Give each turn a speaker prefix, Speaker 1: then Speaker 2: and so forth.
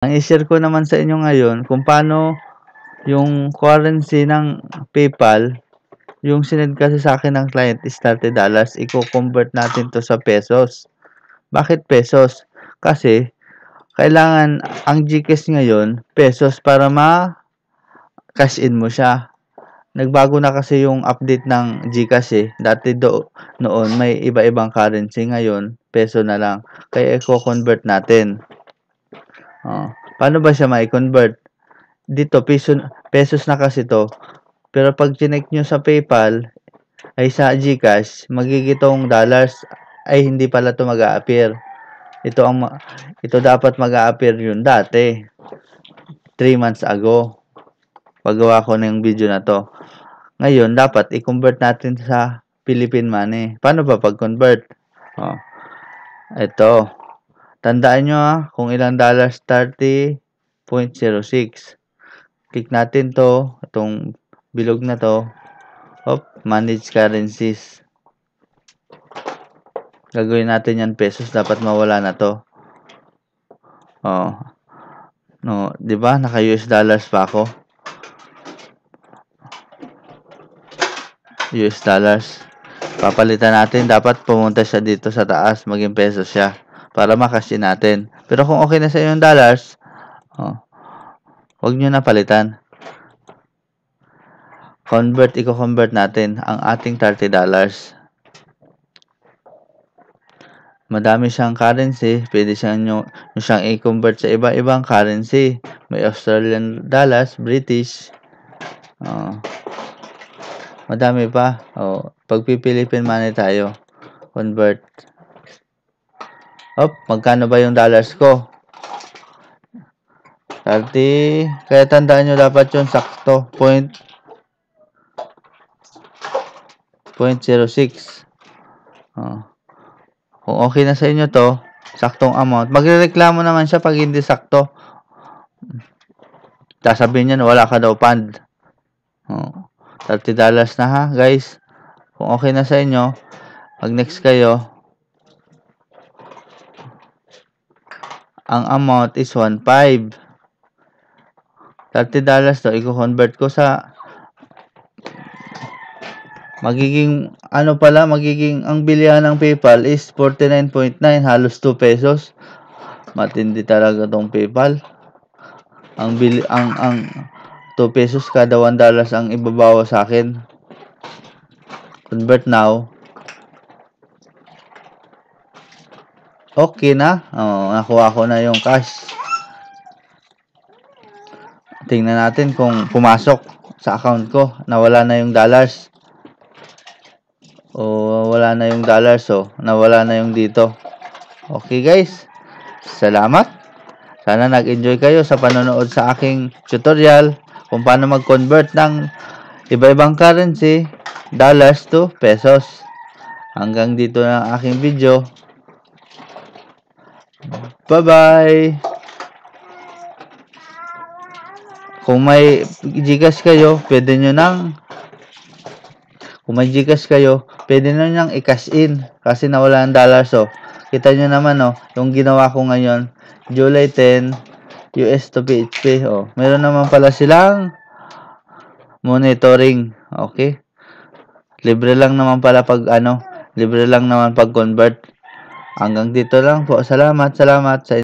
Speaker 1: Ang i-share ko naman sa inyo ngayon kung paano yung currency ng PayPal, yung sinend kasi sa akin ng client is $30, iko-convert natin 'to sa pesos. Bakit pesos? Kasi kailangan ang GCash ngayon pesos para ma-cash in mo siya. Nagbago na kasi yung update ng GCash, eh. Dati noon may iba-ibang currency, ngayon peso na lang. Kaya iko-convert natin. Paano ba siya mai-convert? Dito pesos na kasi 'to. Pero pag chineck nyo sa PayPal ay sa GCash, magiging dollars ay hindi pala 'to mag-a-appear. Ito dapat mag-a-appear yun dati. 3 months ago. Paggawa ko ng video na 'to. Ngayon, dapat i-convert natin sa Philippine money. Paano ba pag-convert? Ito. Tandaan nyo kung ilang dollars, 30.06. Click natin to, itong bilog na to. Manage currencies. Gagawin natin yan pesos, dapat mawala na to. No, 'di ba? Naka US dollars pa ako. US dollars. Papalitan natin, dapat pumunta siya dito sa taas, maging pesos siya para makash in natin. Pero kung okay na sa inyo yung dollars, huwag nyo na palitan. Iko-convert natin ang ating $30. Madami siyang currency, pwede siyang i-convert sa iba-ibang currency. May Australian dollars, British, madami pa. Pag Philippine money tayo, convert. Magkano ba yung dollars ko? 30. Kaya tandaan nyo, dapat yun sakto. 0.06. Kung okay na sa inyo to, saktong amount. Magrereklamo naman siya pag hindi sakto. Sasabihin niya, wala ka daw fund. $30 na ha, guys. Kung okay na sa inyo, pag next kayo, ang amount is 1.5. $30 to, i-convert ko sa magiging ang bilihan ng PayPal is 49.9, halos 2 pesos. Matindi talaga tong PayPal. Ang 2 pesos kada $1 ang ibabawa sa akin. Convert now. Okay na. Nakuha ko na yung cash. Tingnan natin kung pumasok sa account ko. Nawala na yung dollars. Wala na yung dollars. Nawala na yung dito. Okay guys. Salamat. Sana nag-enjoy kayo sa panonood sa aking tutorial kung paano mag-convert ng iba-ibang currency, dollars to pesos. Hanggang dito na ang aking video. Bye-bye! Kung may GCash kayo, pwede nyo nang i-cash in kasi nawala ang dollars. Kita nyo naman yung ginawa ko ngayon, July 10, US to PHP. Meron naman pala silang monitoring. Okay? Libre lang naman pag convert. Hanggang dito lang po. Salamat sa